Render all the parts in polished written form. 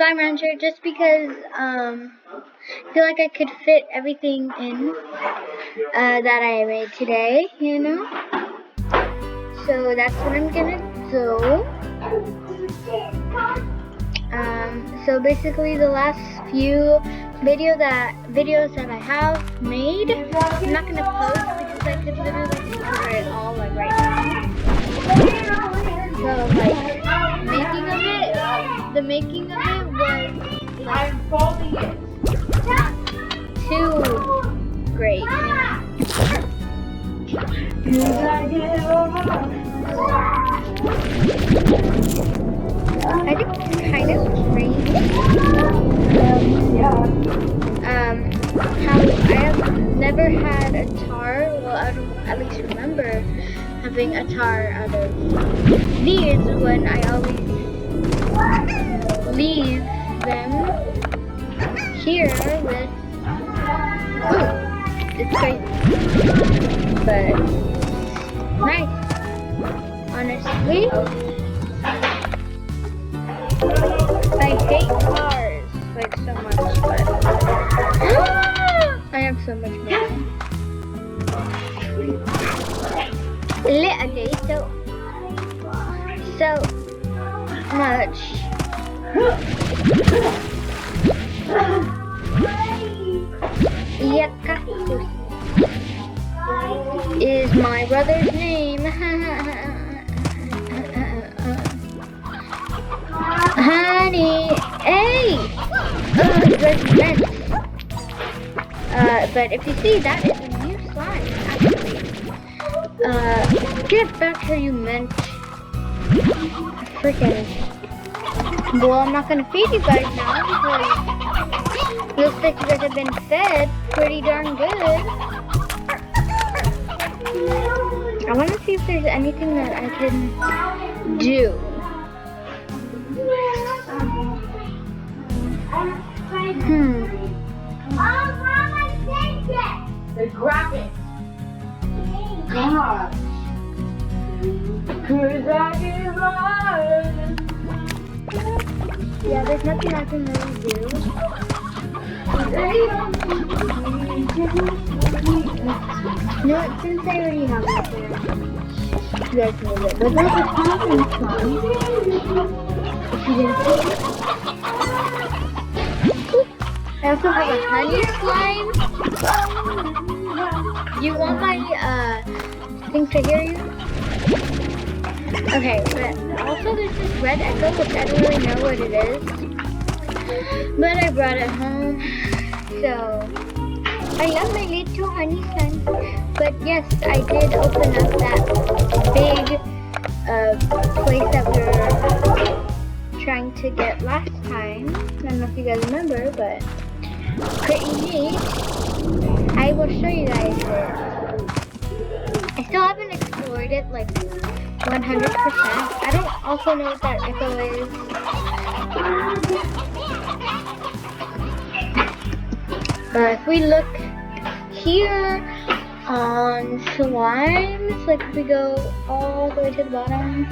slime rancher just because I feel like I could fit everything in that I made today, you know? So that's what I'm gonna do. So basically the last few videos that I have made, I'm not gonna post because I could literally cover it all like right now. So like the making of it was like not too great. I think it's kind of strange. How I have never had a tar. Well, I don't at least remember having a tar out of these when I always leave them here with food. It's crazy, but nice. Honestly. I hate cars like so much, but I have so much money. Literally so much. Yakactus is my brother's name. Honey, hey! There's vents. But if you see, that is a new slime, actually. Get back here, you mensch. Freaking. Well, I'm not gonna feed you guys now because it looks like you guys have been fed pretty darn good. I wanna see if there's anything that I can do. Grab it. God. Cause I give Yeah, there's nothing I can really do. No, since I already have it there, you guys made it. But there's a common slime. If you didn't see it. I also have a honey slime. You want my thing to hear you? Okay, but also there's this red echo, which I don't really know what it is. But I brought it home. So I love my little honey slime. But yes, I did open up that big place that we were trying to get last time. I don't know if you guys remember, but pretty neat. I will show you guys it. I still haven't explored it like 100%. I don't also know what that echo is. But if we look here on slimes, like if we go all the way to the bottom,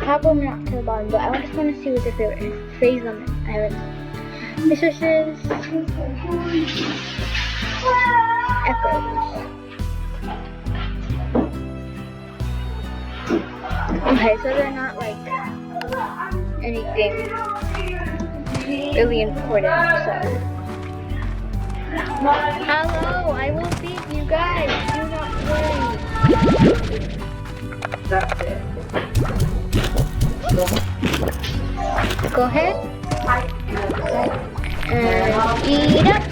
probably not to the bottom, but I just want to see what their favorite phrase on it. I haven't. Resources, echoes. Okay, so they're not like anything really important, so. Hello, I will feed you guys, do not worry. That's it. Go ahead. And eat up.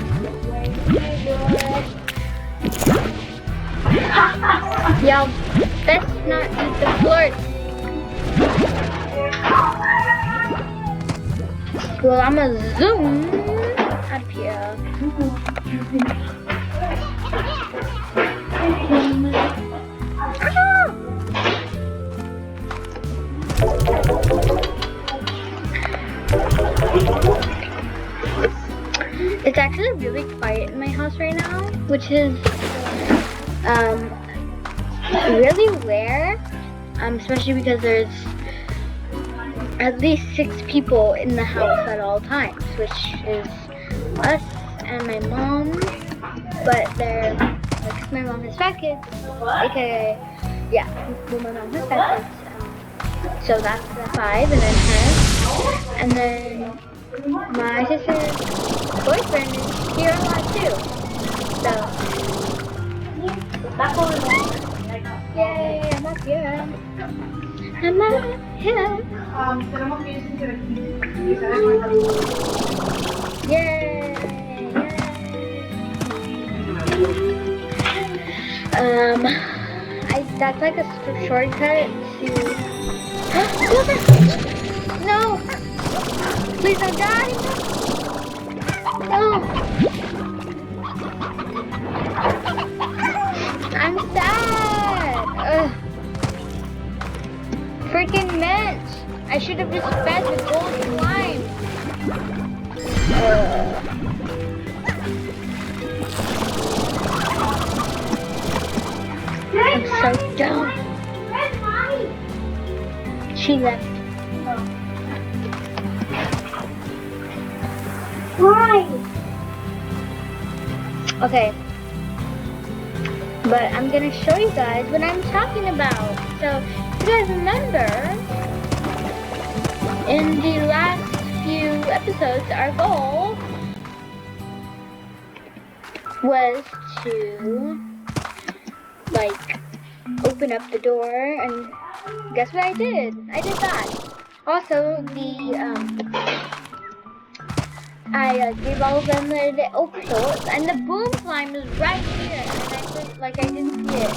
Y'all best not eat the floor. Well, I'm gonna zoom up here. It's actually really quiet in my house right now, which is really rare, especially because there's at least 6 people in the house at all times, which is us and my mom. But they're like my mom has 5 kids, aka yeah, well, my mom has 5 kids. So that's the 5, and then her, and then my sister's boyfriend is here a lot too. So yay, I'm up here. I'm up here. Tenemos que ir sin que Yay! That's like a shortcut to. No! Please don't die! No! I'm sad! Ugh. Freaking Mitch! I should have just fed the gold slime. I'm so dumb. She left. Why? Okay. But I'm gonna show you guys what I'm talking about. So, if you guys remember, in the last few episodes, our goal was to, like, open up the door, and guess what I did? I did that. Also, I gave all of them the opals, and the boom slime was right here, and I didn't see it.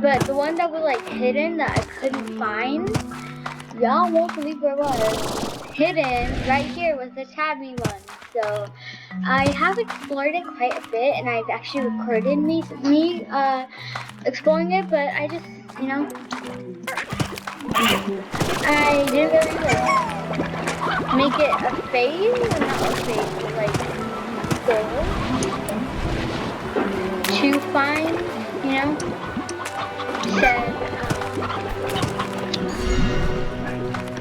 But the one that was like hidden that I couldn't find, y'all won't believe where it was. Hidden right here was the tabby one. So I have explored it quite a bit, and I've actually recorded me exploring it, but I just, you know, I didn't really make it a phase, or not a phase, but like goal to find, you know,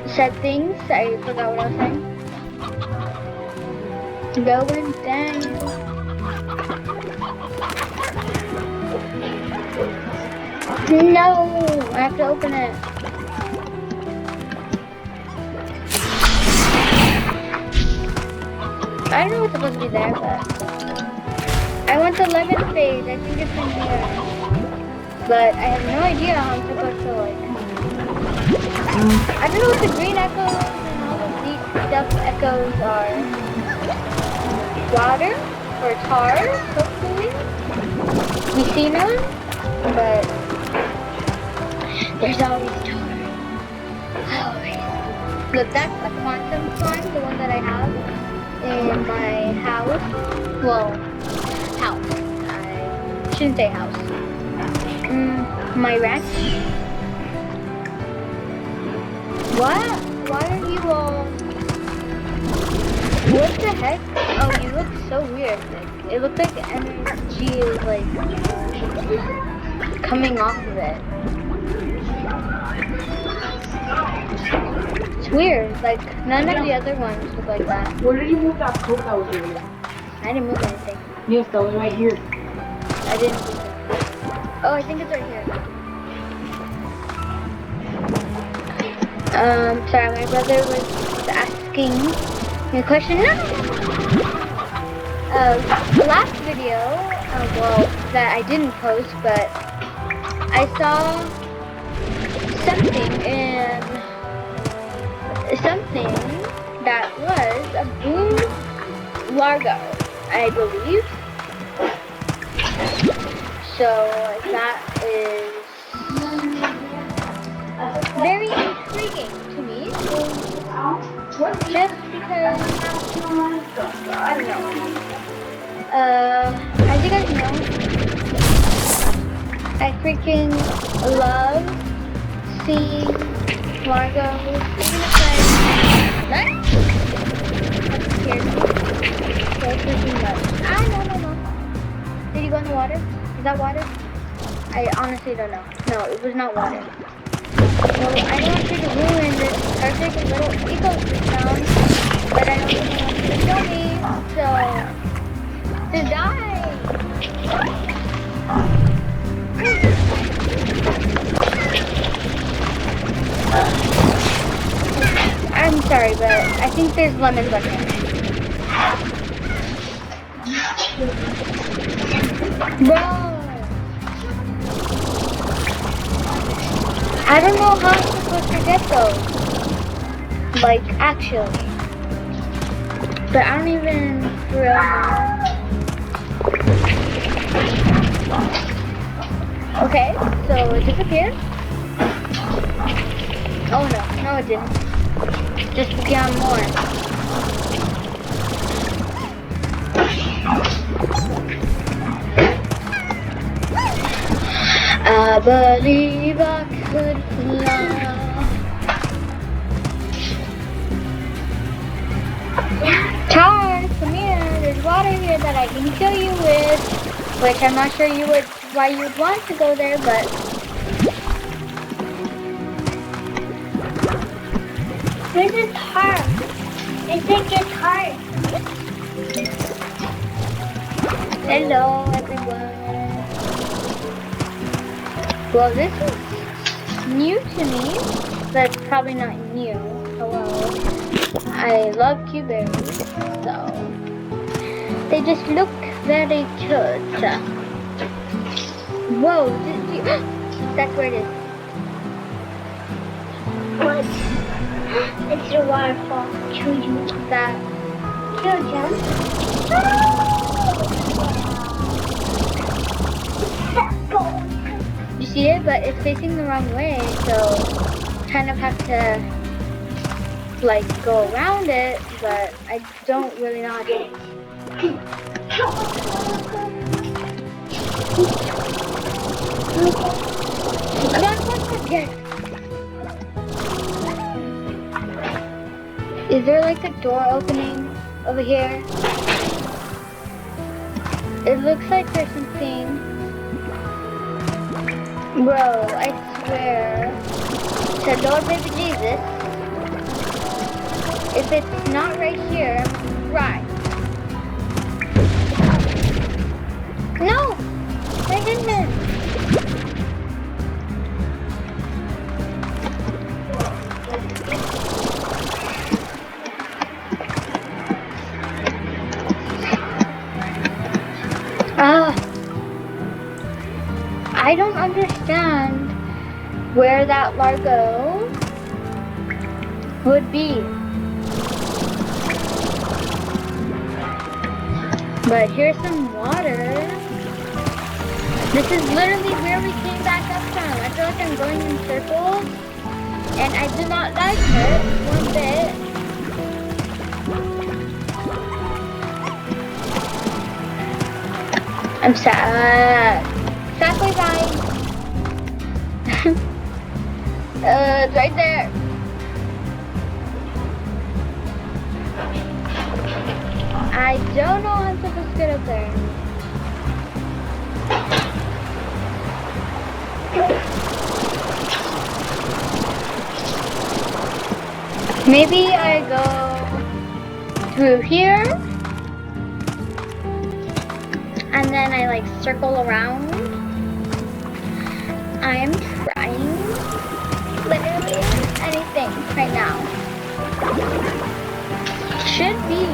said things. I forgot what I was saying. Going down. No, I have to open it. I don't know what's supposed to be there, but I want the lemon phase. I think it's in here, but I have no idea how I'm supposed to like. I don't know what the green echoes and all the deep stuff echoes are. Water or tar, hopefully. We see none, but there's always tar. Always. Look, that's the quantum slime, the one that I have in my house. Well, house. I shouldn't say house. My ranch. What? Why are you all... What the heck? Oh, you look so weird. Like, it looks like energy is like coming off of it. It's weird. Like, none of the other ones look like that. Where did you move that coat that was here? I didn't move anything. Yes, that was right here. I didn't move it. Oh, I think it's right here. Sorry, my brother was asking me a question. No! The last video, well, that I didn't post, but I saw something that was a boom largo, I believe. So that is very intriguing to me, just because, I don't know, as you guys know, I freaking love seeing largos, even if that scared me, so freaking love. No. Did you go in the water? Is that water? I honestly don't know. No, it was not water. Well, I don't want you to ruin this perfect little ecosystem, but I don't really want you to kill me, so to die. I'm sorry, but I think there's lemons on here. Bro! I don't know how I'm supposed to get those. Like, actually. But I don't even really know. Okay, so it disappeared. Oh no, it didn't. Just began more. I believe I could fly. Charles, come here. There's water here that I can kill you with. Which I'm not sure why you would want to go there, but this is hard. I think it's hard. Hello, everyone. Well, this is new to me, but probably not new. Hello. I love Q-berries, so they just look very cute. Whoa, that's where it is. What? It's a waterfall. Chuju. That. Chuju. You see it? But it's facing the wrong way, so kind of have to like go around it, but I don't really know how to. Don't forget. Is there like a door opening over here? It looks like there's something. Bro, I swear to Lord Baby Jesus, if it's not right here, right. No! I didn't! I don't understand where that Largo would be. But here's some water. This is literally where we came back up from. I feel like I'm going in circles, and I do not like it one bit. I'm sad. Exactly right. It's right there. I don't know how I'm supposed to get up there. Maybe I go through here, and then I like circle around. I am trying literally anything right now. Should be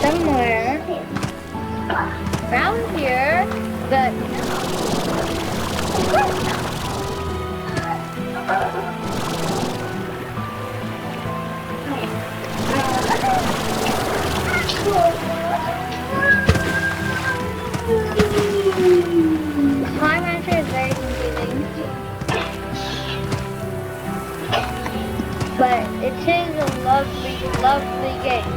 somewhere around here, but no. Of course not. Slime Rancher is very confusing, but it is a lovely, lovely game.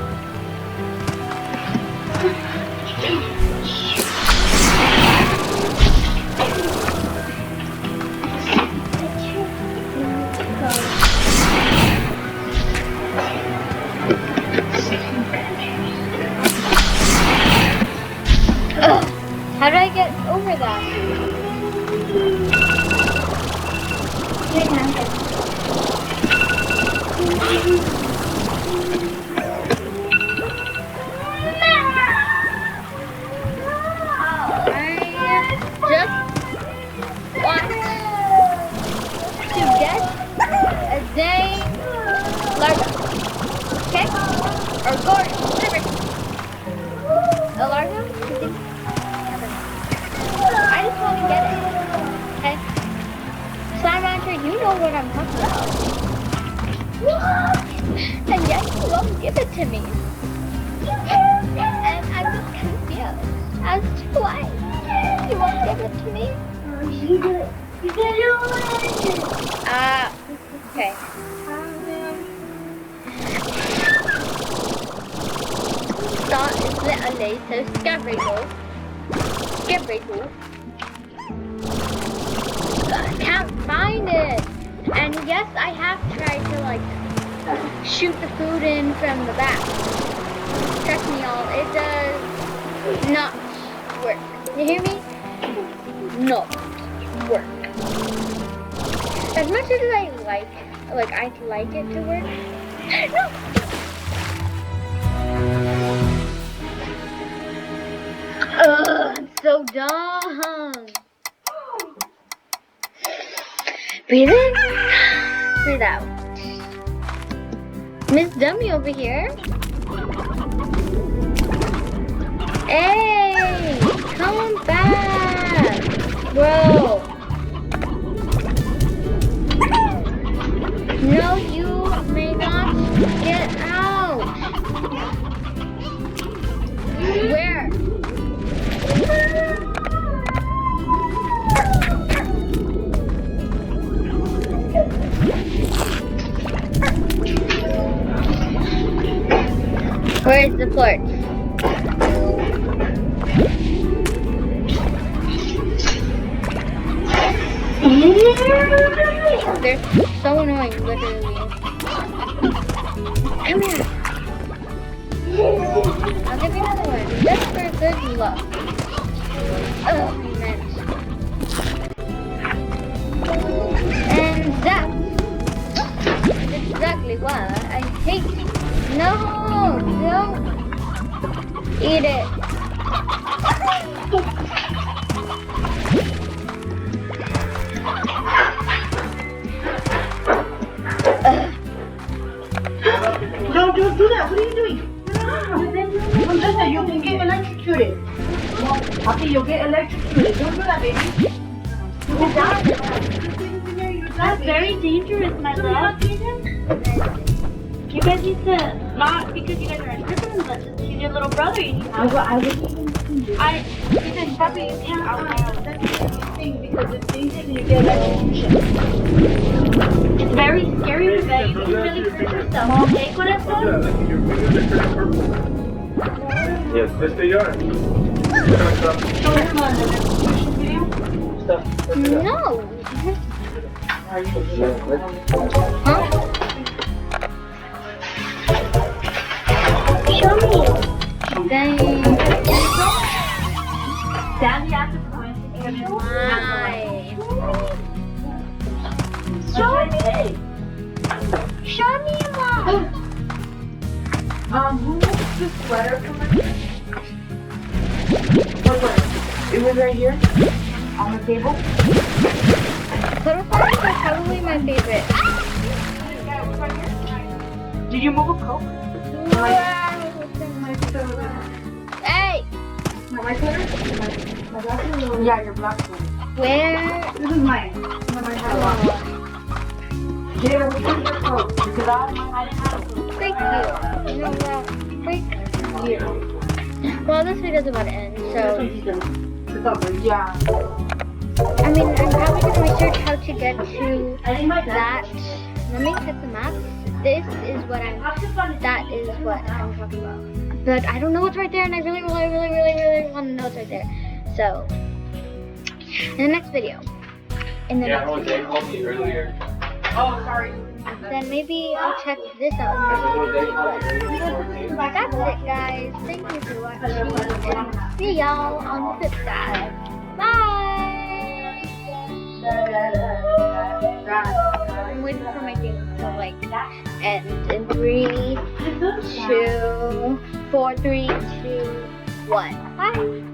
How do I get over that? To get a day largo, okay? Or Gordon, whatever. A largo? I just want to get it, okay? Slime Rancher, you know what I'm talking about. And yet you won't give it to me. And I'm just confused as to why you won't give it to me. Okay. That is literally so scary though. I can't find it. And yes, I have tried to like shoot the food in from the back. Trust me y'all, it does not work. You hear me? No. Work. As much as I'd like it to work. No. I'm so dumb. Breathe in, breathe out. Miss Dummy over here. Hey, come back, bro. No, you may not get out. Where? Where's the port? They're so annoying, literally. Come here. I'll give you another one, just for good luck. Oh, man. And that's exactly why I hate you. No, don't eat it. Don't do that. What are you doing? Listen, you can get electrocuted. Okay, you'll get electrocuted. Don't do that, baby. That's very dangerous, my love. You guys need to, not because you guys are in prison, but just he's your little brother. You need to, because probably you can't outside. That's the thing, because it's dangerous and you get electrocution. It's very scary with that. You can really hurt yourself. Take what it says. Yes, Mr. Yard. Show him on the video. No. Huh? Show me. Dang. Daddy asked us to Why? Show me. Show me, Mom. Who moved the sweater from my What sweater? It was right here on the table. Butterflies are probably my favorite. Did you move a coke? Hey! My sweater? My black one? Yeah, your black one. Where? This is mine. Mine had a lot. Jada, which one's your coke? Because I didn't have a coke. Thank you. You know what? Thank you. Well, this video's about to end, so... Yeah. I mean, I'm probably going to research how to get to that. Let me hit the map. This is what that is what I'm talking about. But I don't know what's right there, and I really want to know what's right there. So, in the next video. In the next Jay video. called me earlier. Oh, sorry. Then maybe I'll check this out. But that's it, guys. Thank you for watching, and see y'all on the flip side. Bye! I'm waiting for my game to like end in 3, 2, 4, 3, 2, 1. Bye.